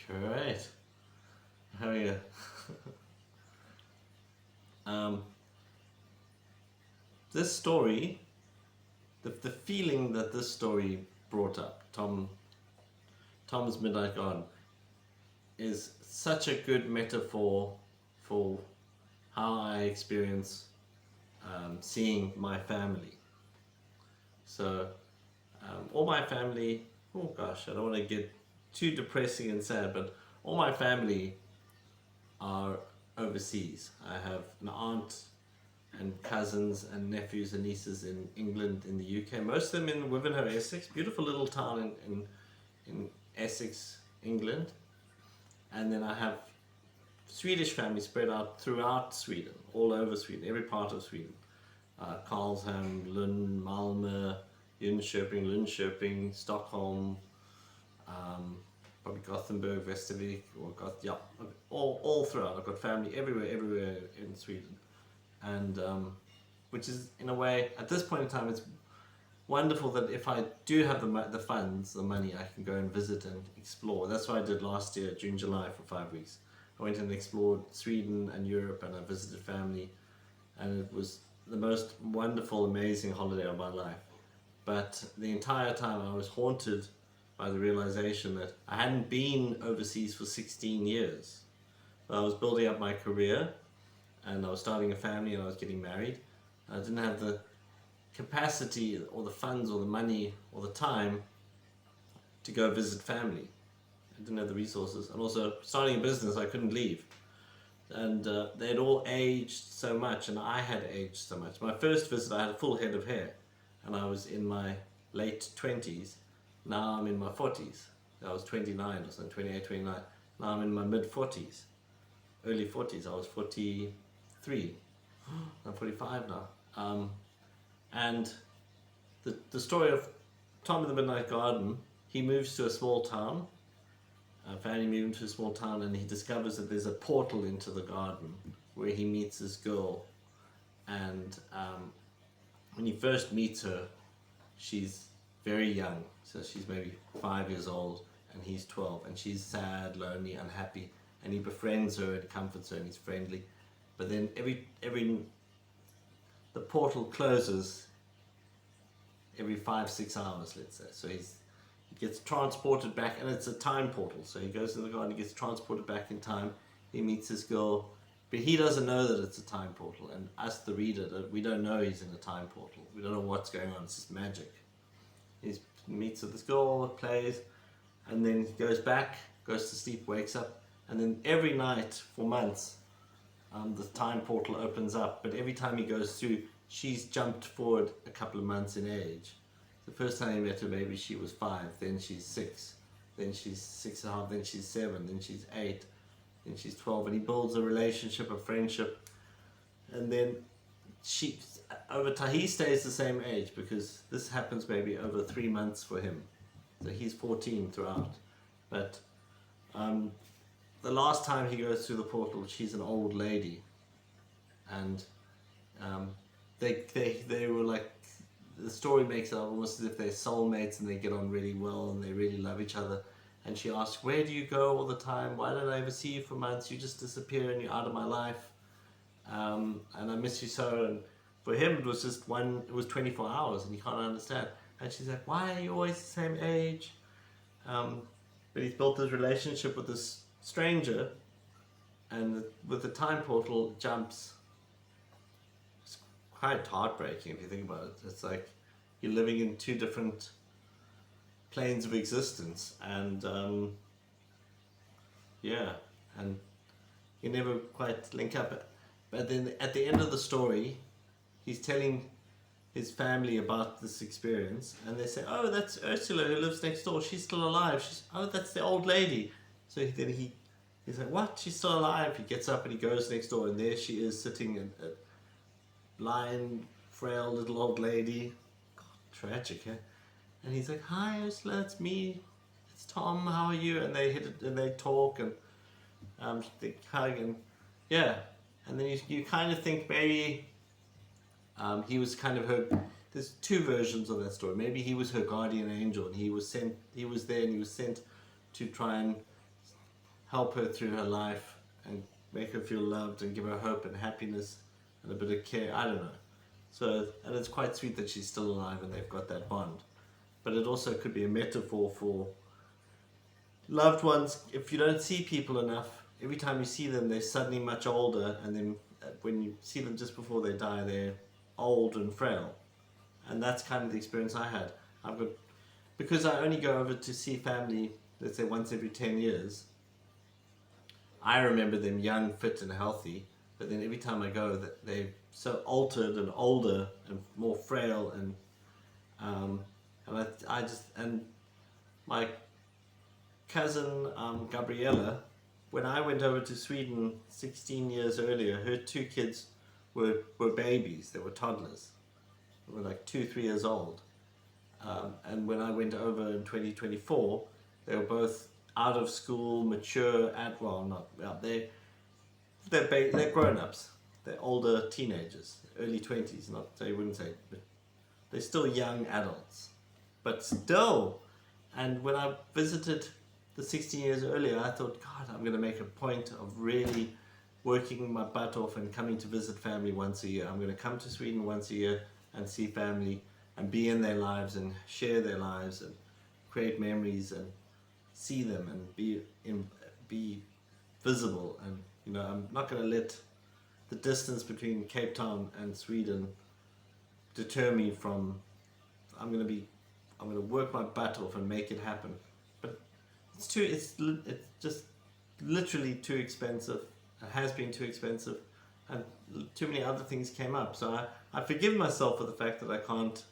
Great. How are you? um, this story, the feeling that this story brought up, Tom's Midnight Garden, is such a good metaphor for how I experience seeing my family. So, all my family, oh gosh, I don't want to get too depressing and sad, but all my family are overseas. I have an aunt and cousins and nephews and nieces in England, in the UK. Most of them in Wivenhoe, Essex, beautiful little town in Essex, England. And then I have Swedish family spread out throughout Sweden, all over Sweden, every part of Sweden. Karlshamn, Lund, Malmö, Jönköping, Linköping, Stockholm, probably Gothenburg, Västervik, or all throughout. I've got family everywhere in Sweden, and which is in a way at this point in time it's wonderful that if I do have the funds, the money, I can go and visit and explore. That's what I did last year, June, July, for 5 weeks. I went and explored Sweden and Europe, and I visited family, and it was the most wonderful, amazing holiday of my life. But the entire time I was haunted by the realization that I hadn't been overseas for 16 years. I was building up my career, and I was starting a family, and I was getting married. I didn't have the capacity or the funds or the money or the time to go visit family. I didn't have the resources, and also starting a business, I couldn't leave. And they'd all aged so much, and I had aged so much. My first visit, I had a full head of hair, and I was in my late 20s. Now I'm in my 40s. I was 29 or something, 28, 29. Now I'm in my mid 40s, early 40s. I was 43. I'm 45 now. And the story of Tom in the Midnight Garden, he moves to a small town. Fanny moved to a small town, and he discovers that there's a portal into the garden where he meets this girl. And when he first meets her, she's very young, so she's maybe 5 years old, and he's 12, and she's sad, lonely, unhappy, and he befriends her and comforts her, and he's friendly. But then the portal closes every 5-6 hours, let's say. So he gets transported back, and it's a time portal. So he goes in the garden, he gets transported back in time. He meets this girl, but he doesn't know that it's a time portal. And us, the reader, we don't know he's in a time portal. We don't know what's going on. It's just magic. He meets with this girl, plays, and then he goes back, goes to sleep, wakes up, and then every night for months, the time portal opens up. But every time he goes through, she's jumped forward a couple of months in age. The first time he met her, maybe she was 5, then she's 6, then she's 6.5, then she's 7, then she's 8, then she's 12, and he builds a relationship, a friendship, and then over time, he stays the same age, because this happens maybe over 3 months for him. So he's 14 throughout. But the last time he goes through the portal, she's an old lady, and they were like, the story makes it almost as if they're soulmates and they get on really well and they really love each other. And she asks, "Where do you go all the time? Why don't I ever see you for months? You just disappear and you're out of my life. And I miss you so." And for him, it was just it was 24 hours, and he can't understand. And she's like, "Why are you always the same age?" But he's built this relationship with this stranger, and with the time portal jumps. It's quite heartbreaking if you think about it. It's like you're living in 2 different planes of existence, and and you never quite link up. But then at the end of the story, he's telling his family about this experience, and they say, "Oh, that's Ursula who lives next door. She's still alive." "Oh, that's the old lady." So then he's like, "What? She's still alive?" He gets up and he goes next door, and there she is, sitting, a blind, frail little old lady. God, tragic, eh? And he's like, "Hi, Ursula, it's me. It's Tom. How are you?" And they hit it, and they talk, and they hug, and yeah. And then you kind of think maybe he was kind of her. There's 2 versions of that story. Maybe he was her guardian angel, and he was there, and he was sent to try and help her through her life and make her feel loved and give her hope and happiness and a bit of care. I don't know. So, and it's quite sweet that she's still alive and they've got that bond. But it also could be a metaphor for loved ones. If you don't see people enough, every time you see them, they're suddenly much older, and then when you see them just before they die, they're old and frail. And that's kind of the experience I had. I've got, because I only go over to see family, let's say once every 10 years, I remember them young, fit and healthy, but then every time I go, they're so altered and older and more frail, and I just, and my cousin Gabriella, when I went over to Sweden 16 years earlier, her two kids were babies, they were toddlers, they were like 2-3 years old. And when I went over in 2024, they were both out of school, mature, they're grown-ups. They're older teenagers, early 20s, not, so you wouldn't say, but they're still young adults. But still, and when I visited the 16 years earlier, I thought, God, I'm going to make a point of really working my butt off and coming to visit family once a year. I'm going to come to Sweden once a year and see family and be in their lives and share their lives and create memories and see them and be visible. And you know, I'm not going to let the distance between Cape Town and Sweden deter me from. I'm going to work my butt off and make it happen. But it's just literally too expensive. It has been too expensive, and too many other things came up. So I forgive myself for the fact that I can't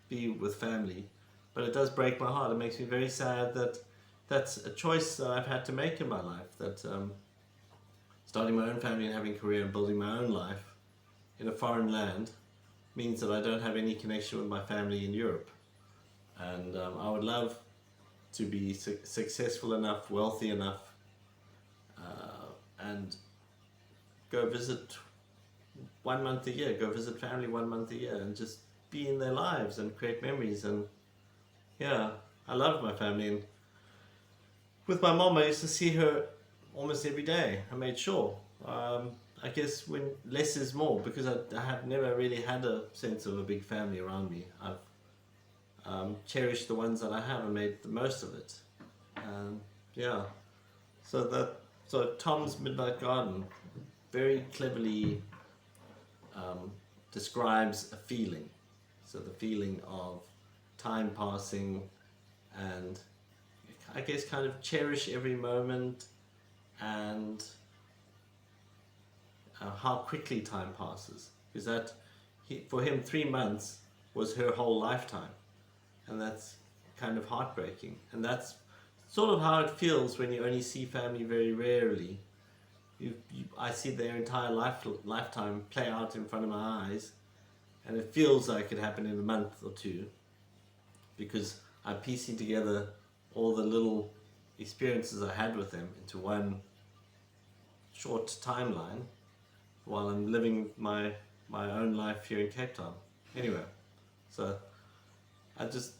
be with family, but it does break my heart. It makes me very sad that that's a choice that I've had to make in my life. That starting my own family and having a career and building my own life in a foreign land means that I don't have any connection with my family in Europe. And I would love to be successful enough, wealthy enough, and go visit 1 month a year, go visit family 1 month a year and just be in their lives and create memories. And yeah, I love my family. And with my mom, I used to see her almost every day. I made sure. I guess when less is more, because I have never really had a sense of a big family around me. I've cherished the ones that I have and made the most of it. Yeah, so Tom's Midnight Garden very cleverly describes a feeling. So the feeling of time passing, and I guess kind of cherish every moment, and how quickly time passes. Because that, for him, 3 months was her whole lifetime, and that's kind of heartbreaking. And that's sort of how it feels when you only see family very rarely. I see their entire lifetime play out in front of my eyes, and it feels like it happened in a month or two, because I'm piecing together all the little experiences I had with them into one short timeline while I'm living my own life here in Cape Town. Anyway, so I just,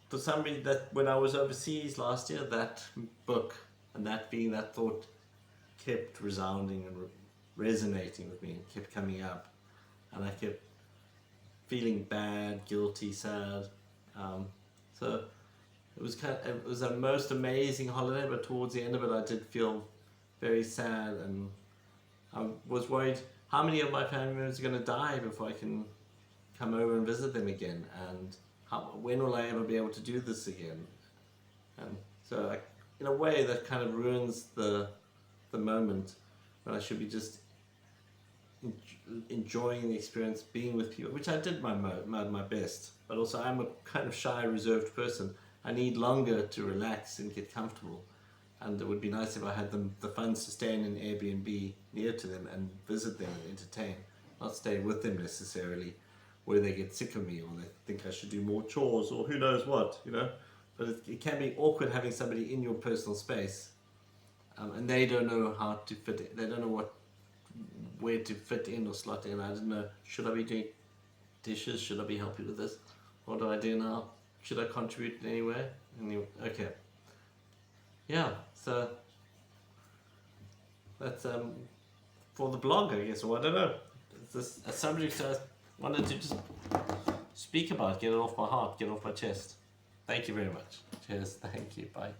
for some reason, that when I was overseas last year, that book and that thought kept resounding and resonating with me, and kept coming up, and I kept feeling bad, guilty, sad. So it was a most amazing holiday, but towards the end of it, I did feel very sad, and I was worried how many of my family members are going to die before I can come over and visit them again, and when will I ever be able to do this again? And so, in a way, that kind of ruins the moment when I should be just enjoying the experience, being with people, which I did my best. But also, I'm a kind of shy, reserved person. I need longer to relax and get comfortable. And it would be nice if I had the funds to stay in an Airbnb near to them and visit them and entertain, not stay with them necessarily, where they get sick of me or they think I should do more chores or who knows what, you know. But it can be awkward having somebody in your personal space, and they don't know how to fit it. They don't know where to fit in or slot in. I don't know, should I be doing dishes? Should I be helping with this? What do I do now? Should I contribute in any way? Okay. Yeah, so that's for the blog, I guess, or I don't know. It's just a subject I wanted to just speak about, get it off my heart, get it off my chest. Thank you very much. Cheers. Thank you. Bye.